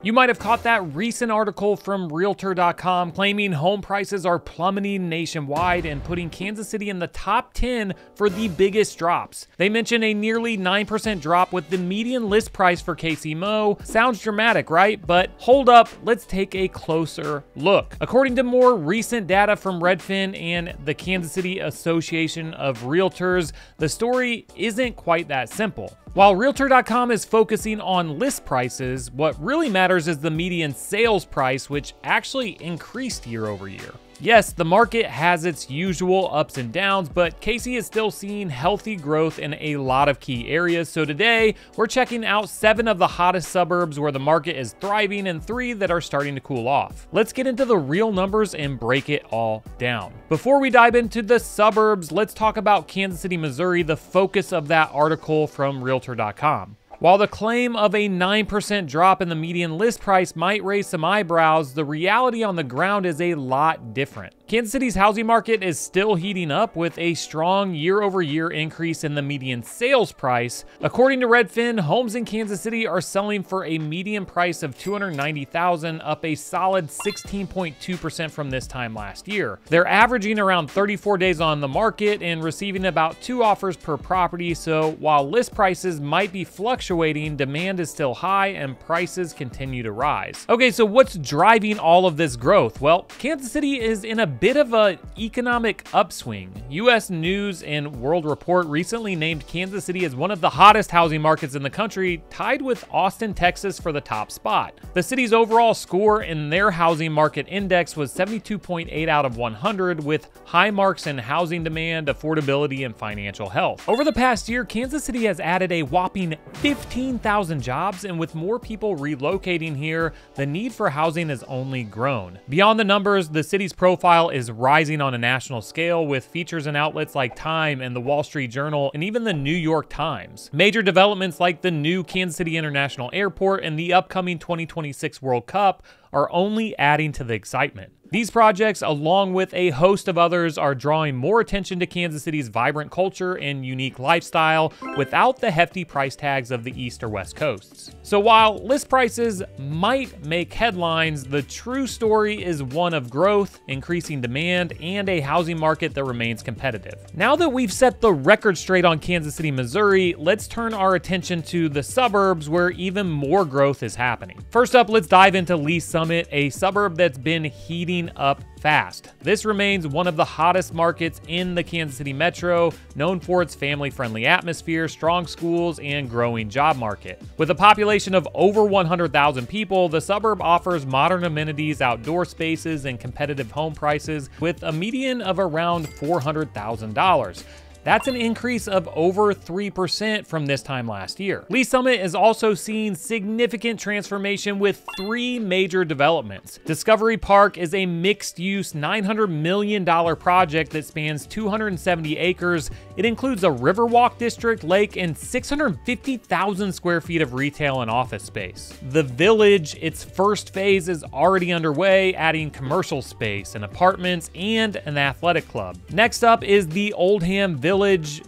You might have caught that recent article from Realtor.com claiming home prices are plummeting nationwide and putting Kansas City in the top 10 for the biggest drops. They mention a nearly 9% drop with the median list price for KCMO. Sounds dramatic, right? But hold up, let's take a closer look. According to more recent data from Redfin and the Kansas City Association of Realtors, the story isn't quite that simple. While Realtor.com is focusing on list prices, what really matters is the median sales price, which actually increased year over year. Yes, the market has its usual ups and downs, but KC is still seeing healthy growth in a lot of key areas. So today, we're checking out 7 of the hottest suburbs where the market is thriving and 3 that are starting to cool off. Let's get into the real numbers and break it all down. Before we dive into the suburbs, let's talk about Kansas City, Missouri, the focus of that article from Realtor.com. While the claim of a 9% drop in the median list price might raise some eyebrows, the reality on the ground is a lot different. Kansas City's housing market is still heating up with a strong year-over-year increase in the median sales price. According to Redfin, homes in Kansas City are selling for a median price of $290,000, up a solid 16.2% from this time last year. They're averaging around 34 days on the market and receiving about 2 offers per property, so while list prices might be fluctuating, demand is still high and prices continue to rise. Okay, so what's driving all of this growth? Well, Kansas City is in a bit of an economic upswing. U.S. News and World Report recently named Kansas City as one of the hottest housing markets in the country, tied with Austin, Texas for the top spot. The city's overall score in their housing market index was 72.8 out of 100, with high marks in housing demand, affordability, and financial health. Over the past year, Kansas City has added a whopping 15,000 jobs, and with more people relocating here, the need for housing has only grown. Beyond the numbers, the city's profile is rising on a national scale, with features in outlets like Time and the Wall Street Journal and even the New York Times. Major developments like the new Kansas City International Airport and the upcoming 2026 World Cup are only adding to the excitement. These projects, along with a host of others, are drawing more attention to Kansas City's vibrant culture and unique lifestyle without the hefty price tags of the East or West Coasts. So while list prices might make headlines, the true story is one of growth, increasing demand, and a housing market that remains competitive. Now that we've set the record straight on Kansas City, Missouri, let's turn our attention to the suburbs where even more growth is happening. First up, let's dive into Lee Summit, a suburb that's been heating up fast. This remains one of the hottest markets in the Kansas City metro, known for its family-friendly atmosphere, strong schools, and growing job market. With a population of over 100,000 people, the suburb offers modern amenities, outdoor spaces, and competitive home prices with a median of around $400,000. That's an increase of over 3% from this time last year. Lee Summit is also seeing significant transformation with 3 major developments. Discovery Park is a mixed-use $900 million project that spans 270 acres. It includes a Riverwalk district, lake, and 650,000 square feet of retail and office space. The Village, its first phase, is already underway, adding commercial space and apartments and an athletic club. Next up is the Oldham Village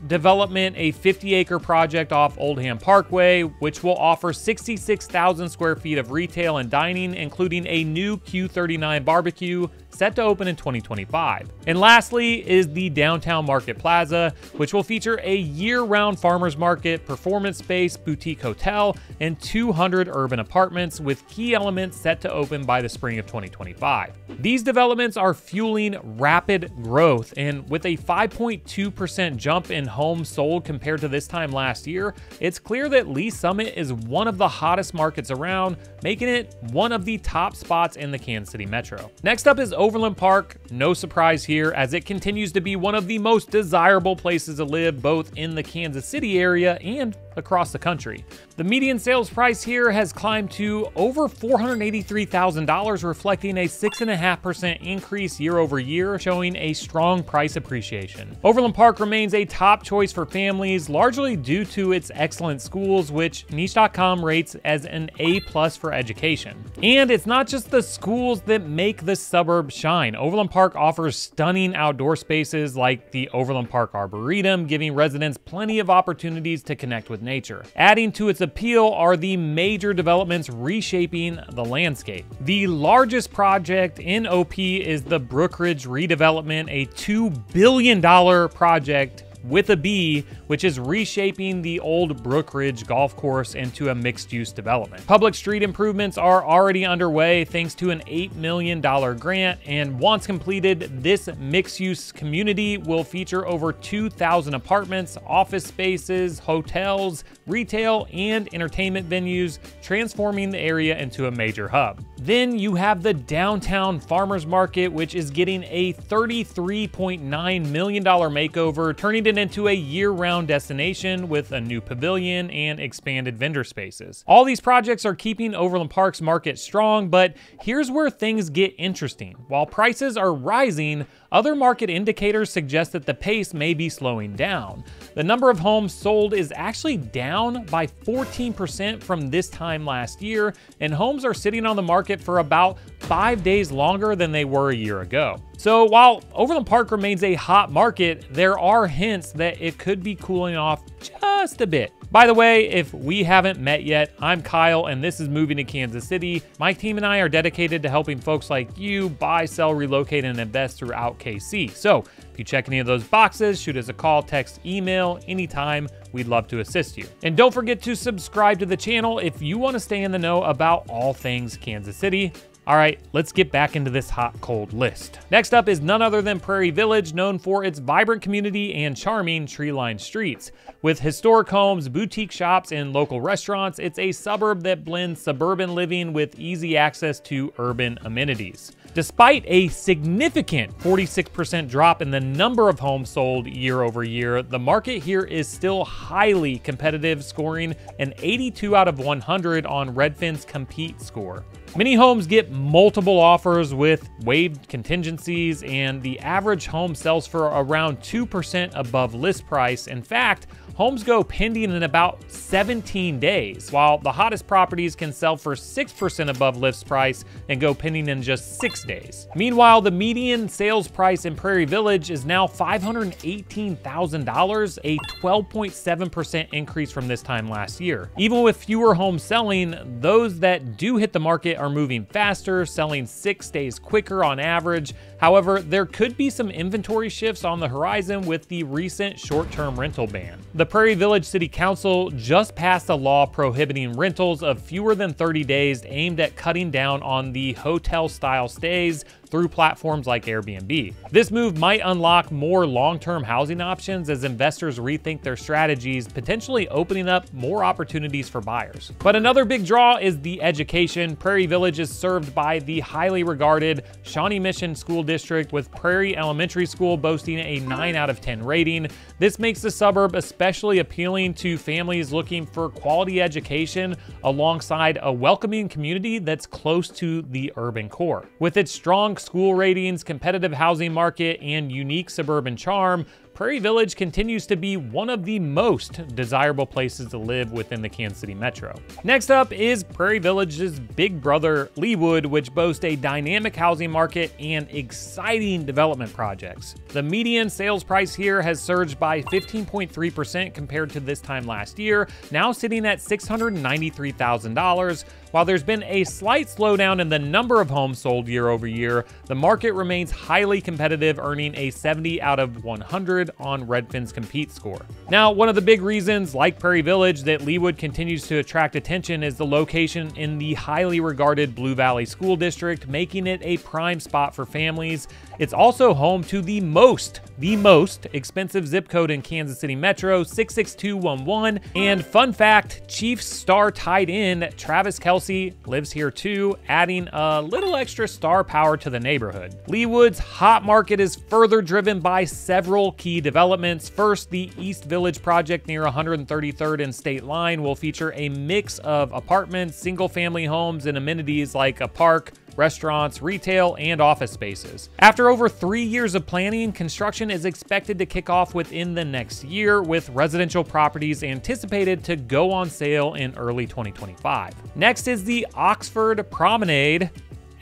development, a 50-acre project off Oldham Parkway, which will offer 66,000 square feet of retail and dining, including a new Q39 barbecue set to open in 2025. And lastly is the Downtown Market Plaza, which will feature a year-round farmers market, performance space, boutique hotel, and 200 urban apartments, with key elements set to open by the spring of 2025. These developments are fueling rapid growth, and with a 5.2% jump in homes sold compared to this time last year, it's clear that Lee Summit is one of the hottest markets around, making it one of the top spots in the Kansas City metro. Next up is Overland Park. No surprise here, as it continues to be one of the most desirable places to live, both in the Kansas City area and across the country. The median sales price here has climbed to over $483,000, reflecting a 6.5% increase year over year, showing a strong price appreciation. Overland Park remains a top choice for families, largely due to its excellent schools, which Niche.com rates as an A+ for education. And it's not just the schools that make the suburb suburb shine. Overland Park offers stunning outdoor spaces like the Overland Park Arboretum, giving residents plenty of opportunities to connect with nature. Adding to its appeal are the major developments reshaping the landscape. The largest project in OP is the Brookridge redevelopment, a $2 billion project with a B, which is reshaping the old Brookridge golf course into a mixed-use development. Public street improvements are already underway thanks to an $8 million grant, and once completed, this mixed-use community will feature over 2,000 apartments, office spaces, hotels, retail, and entertainment venues, transforming the area into a major hub. Then you have the downtown farmers market, which is getting a $33.9 million makeover, turning it into a year-round destination with a new pavilion and expanded vendor spaces. All these projects are keeping Overland Park's market strong, but here's where things get interesting. While prices are rising, other market indicators suggest that the pace may be slowing down. The number of homes sold is actually down by 14% from this time last year, and homes are sitting on the market for about 5 days longer than they were a year ago. So while Overland Park remains a hot market, there are hints that it could be cooling off just a bit. By the way, if we haven't met yet, I'm Kyle and this is Moving to Kansas City. My team and I are dedicated to helping folks like you buy, sell, relocate, and invest throughout KC. So if you check any of those boxes, shoot us a call, text, email, anytime. We'd love to assist you. And don't forget to subscribe to the channel if you want to stay in the know about all things Kansas City. All right, let's get back into this hot, cold list. Next up is none other than Prairie Village, known for its vibrant community and charming tree-lined streets. With historic homes, boutique shops, and local restaurants, it's a suburb that blends suburban living with easy access to urban amenities. Despite a significant 46% drop in the number of homes sold year over year, the market here is still highly competitive, scoring an 82 out of 100 on Redfin's Compete score. Many homes get multiple offers with waived contingencies, and the average home sells for around 2% above list price. In fact, homes go pending in about 17 days, while the hottest properties can sell for 6% above list price and go pending in just 6 days. Meanwhile, the median sales price in Prairie Village is now $518,000, a 12.7% increase from this time last year. Even with fewer homes selling, those that do hit the market are moving faster, selling 6 days quicker on average. However, there could be some inventory shifts on the horizon with the recent short-term rental ban. The Prairie Village City Council just passed a law prohibiting rentals of fewer than 30 days aimed at cutting down on the hotel-style stays through platforms like Airbnb. This move might unlock more long-term housing options as investors rethink their strategies, potentially opening up more opportunities for buyers. But another big draw is the education. Prairie Village is served by the highly regarded Shawnee Mission School District, with Prairie Elementary School boasting a 9 out of 10 rating. This makes the suburb especially appealing to families looking for quality education alongside a welcoming community that's close to the urban core. With its strong school ratings, competitive housing market, and unique suburban charm, Prairie Village continues to be one of the most desirable places to live within the Kansas City Metro. Next up is Prairie Village's big brother, Leawood, which boasts a dynamic housing market and exciting development projects. The median sales price here has surged by 15.3% compared to this time last year, now sitting at $693,000. While there's been a slight slowdown in the number of homes sold year over year, the market remains highly competitive, earning a 70 out of 100 on Redfin's Compete score. Now, one of the big reasons, like Prairie Village, that Leawood continues to attract attention is the location in the highly regarded Blue Valley School District, making it a prime spot for families. It's also home to the most expensive zip code in Kansas City Metro, 66211. And fun fact, Chiefs star tight end Travis Kelce lives here too, adding a little extra star power to the neighborhood. Leawood's hot market is further driven by several key developments. First, the East Village project near 133rd and State Line will feature a mix of apartments, single-family homes, and amenities like a park, restaurants, retail, and office spaces. After over 3 years of planning, construction is expected to kick off within the next year, with residential properties anticipated to go on sale in early 2025. Next is the Oxford Promenade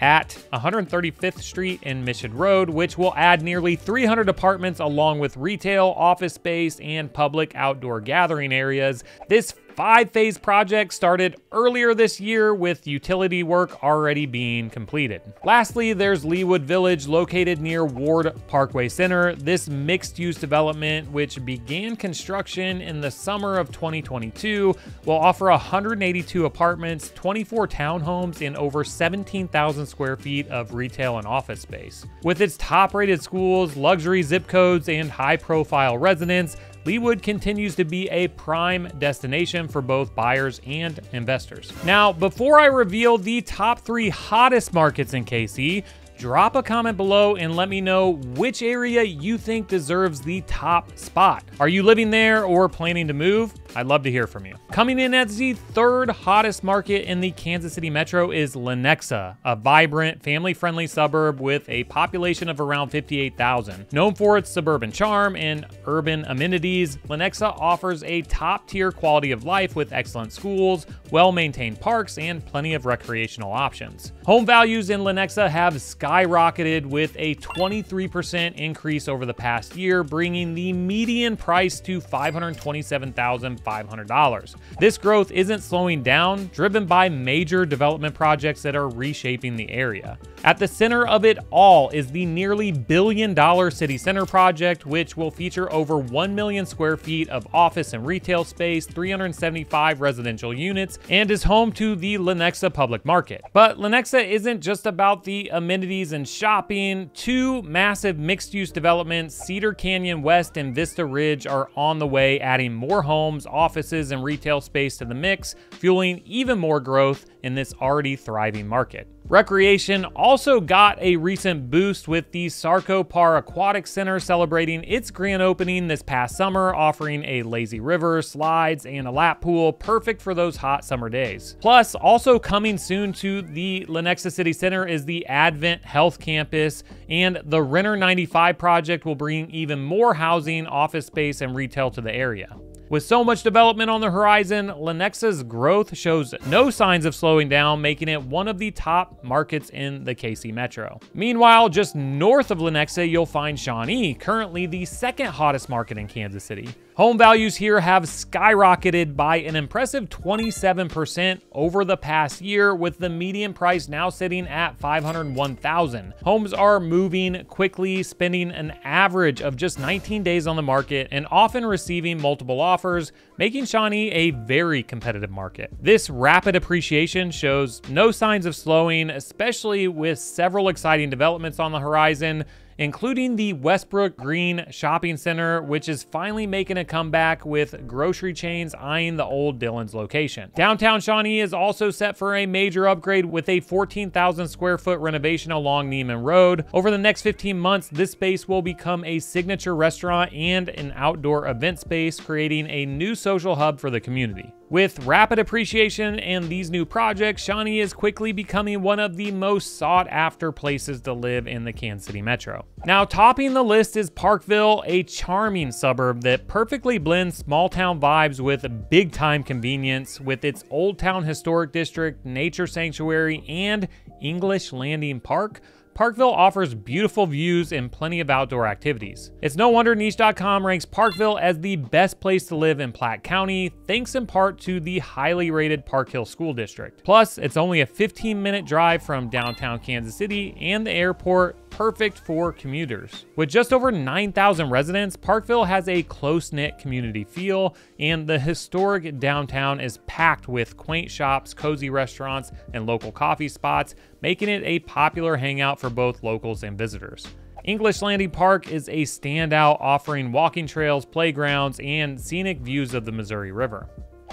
at 135th Street and Mission Road, which will add nearly 300 apartments along with retail, office space, and public outdoor gathering areas. This 5-phase project started earlier this year with utility work already being completed. Lastly, there's Leawood Village, located near Ward Parkway Center. This mixed-use development, which began construction in the summer of 2022, will offer 182 apartments, 24 townhomes, and over 17,000 square feet of retail and office space. With its top-rated schools, luxury zip codes, and high-profile residents, Leawood continues to be a prime destination for both buyers and investors. Now, before I reveal the top 3 hottest markets in KC, drop a comment below and let me know which area you think deserves the top spot. Are you living there or planning to move? I'd love to hear from you. Coming in as the 3rd hottest market in the Kansas City metro is Lenexa, a vibrant, family-friendly suburb with a population of around 58,000. Known for its suburban charm and urban amenities, Lenexa offers a top-tier quality of life with excellent schools, well-maintained parks, and plenty of recreational options. Home values in Lenexa have skyrocketed with a 23% increase over the past year, bringing the median price to $527,500. This growth isn't slowing down, driven by major development projects that are reshaping the area. At the center of it all is the nearly $1 billion city center project, which will feature over 1 million square feet of office and retail space, 375 residential units, and is home to the Lenexa public market. But Lenexa isn't just about the amenities and shopping. 2 massive mixed-use developments, Cedar Canyon West and Vista Ridge, are on the way, adding more homes, offices, and retail space to the mix, fueling even more growth in this already thriving market. Recreation also got a recent boost with the Sarco Par Aquatic Center celebrating its grand opening this past summer, offering a lazy river, slides, and a lap pool, perfect for those hot summer days. Plus, also coming soon to the Lenexa City Center is the Advent Health Campus, and the Renner 95 project will bring even more housing, office space, and retail to the area. With so much development on the horizon, Lenexa's growth shows no signs of slowing down, making it one of the top markets in the KC Metro. Meanwhile, just north of Lenexa, you'll find Shawnee, currently the 2nd hottest market in Kansas City. Home values here have skyrocketed by an impressive 27% over the past year, with the median price now sitting at $501,000. Homes are moving quickly, spending an average of just 19 days on the market and often receiving multiple offers, making Shawnee a very competitive market. This rapid appreciation shows no signs of slowing, especially with several exciting developments on the horizon, including the Westbrook Green Shopping Center, which is finally making a comeback with grocery chains eyeing the old Dillon's location. Downtown Shawnee is also set for a major upgrade with a 14,000 square foot renovation along Neiman Road. Over the next 15 months, this space will become a signature restaurant and an outdoor event space, creating a new social hub for the community. With rapid appreciation and these new projects, Shawnee is quickly becoming one of the most sought-after places to live in the Kansas City Metro. Now, topping the list is Parkville, a charming suburb that perfectly blends small-town vibes with big-time convenience, with its Old Town Historic District, nature sanctuary, and English Landing Park. Parkville offers beautiful views and plenty of outdoor activities. It's no wonder Niche.com ranks Parkville as the best place to live in Platte County, thanks in part to the highly rated Park Hill School District. Plus, it's only a 15-minute drive from downtown Kansas City and the airport, perfect for commuters. With just over 9,000 residents, Parkville has a close-knit community feel, and the historic downtown is packed with quaint shops, cozy restaurants, and local coffee spots, making it a popular hangout for both locals and visitors. English Landing Park is a standout, offering walking trails, playgrounds, and scenic views of the Missouri River.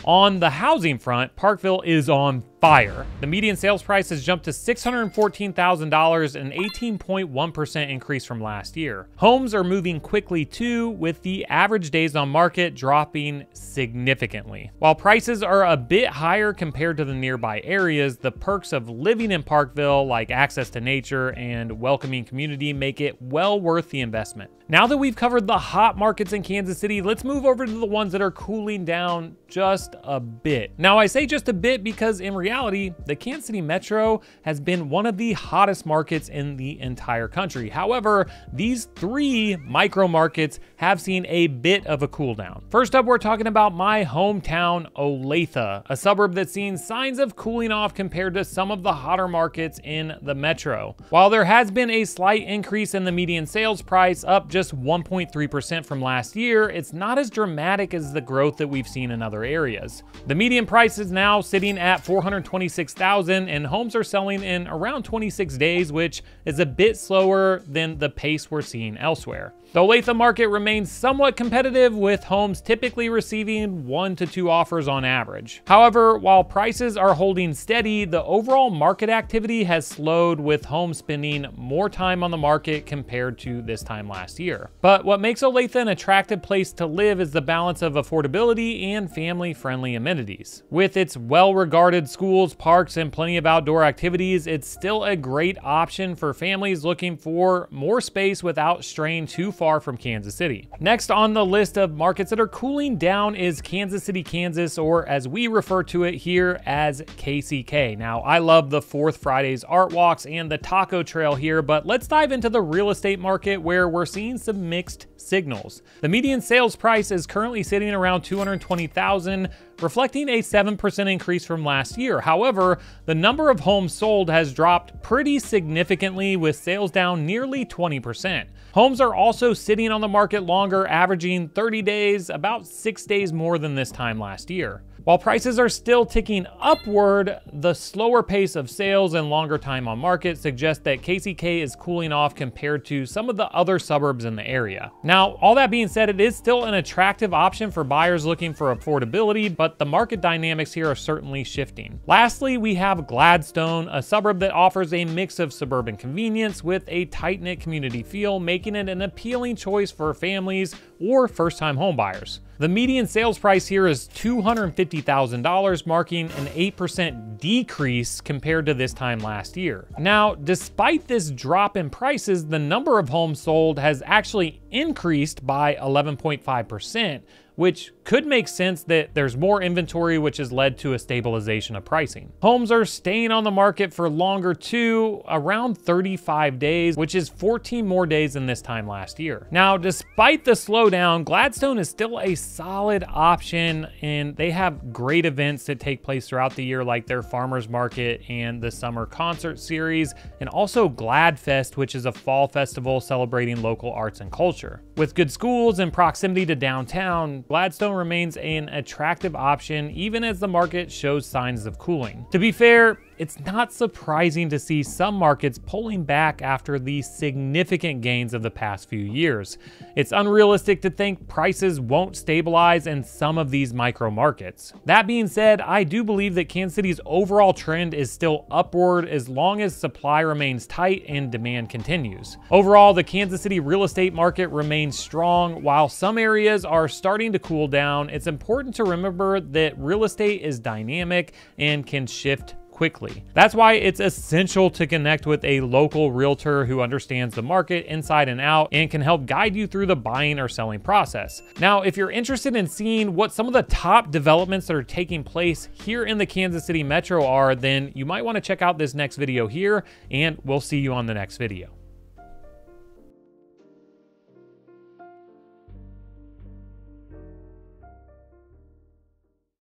On the housing front, Parkville is on fire. The median sales price has jumped to $614,000, an 18.1% increase from last year. Homes are moving quickly too, with the average days on market dropping significantly. While prices are a bit higher compared to the nearby areas, the perks of living in Parkville, like access to nature and welcoming community, make it well worth the investment. Now that we've covered the hot markets in Kansas City, let's move over to the ones that are cooling down just a bit. Now, I say just a bit because in reality, reality, the Kansas City Metro has been one of the hottest markets in the entire country. However, these 3 micro markets have seen a bit of a cool down. First up, we're talking about my hometown, Olathe, a suburb that's seen signs of cooling off compared to some of the hotter markets in the Metro. While there has been a slight increase in the median sales price, up just 1.3% from last year, it's not as dramatic as the growth that we've seen in other areas. The median price is now sitting at $426,000, and homes are selling in around 26 days, which is a bit slower than the pace we're seeing elsewhere. The Olathe market remains somewhat competitive, with homes typically receiving 1 to 2 offers on average. However, while prices are holding steady, the overall market activity has slowed, with homes spending more time on the market compared to this time last year. But what makes Olathe an attractive place to live is the balance of affordability and family-friendly amenities. With its well-regarded schools, parks, and plenty of outdoor activities, it's still a great option for families looking for more space without straying too far from Kansas City. Next on the list of markets that are cooling down is Kansas City, Kansas, or as we refer to it here as KCK. Now, I love the 4th Fridays art walks and the taco trail here, but let's dive into the real estate market, where we're seeing some mixed signals. The median sales price is currently sitting around $220,000, reflecting a 7% increase from last year. However, the number of homes sold has dropped pretty significantly, with sales down nearly 20%. Homes are also sitting on the market longer, averaging 30 days, about 6 days more than this time last year. While prices are still ticking upward, the slower pace of sales and longer time on market suggest that KCK is cooling off compared to some of the other suburbs in the area. Now, all that being said, it is still an attractive option for buyers looking for affordability, but the market dynamics here are certainly shifting. Lastly, we have Gladstone, a suburb that offers a mix of suburban convenience with a tight-knit community feel, making it an appealing choice for families or first-time home buyers. The median sales price here is $250,000, marking an 8% decrease compared to this time last year. Now, despite this drop in prices, the number of homes sold has actually increased by 11.5%, which could make sense that there's more inventory, which has led to a stabilization of pricing. Homes are staying on the market for longer too, around 35 days, which is 14 more days than this time last year. Now, despite the slowdown, Gladstone is still a solid option, and they have great events that take place throughout the year, like their farmers market and the summer concert series, and also Gladfest, which is a fall festival celebrating local arts and culture. With good schools and proximity to downtown, Gladstone remains an attractive option even as the market shows signs of cooling. To be fair, it's not surprising to see some markets pulling back after the significant gains of the past few years. It's unrealistic to think prices won't stabilize in some of these micro markets. That being said, I do believe that Kansas City's overall trend is still upward as long as supply remains tight and demand continues. Overall, the Kansas City real estate market remains strong. While some areas are starting to cool down, it's important to remember that real estate is dynamic and can shift quickly. That's why it's essential to connect with a local realtor who understands the market inside and out and can help guide you through the buying or selling process. Now, if you're interested in seeing what some of the top developments that are taking place here in the Kansas City Metro are, then you might want to check out this next video here, and we'll see you on the next video.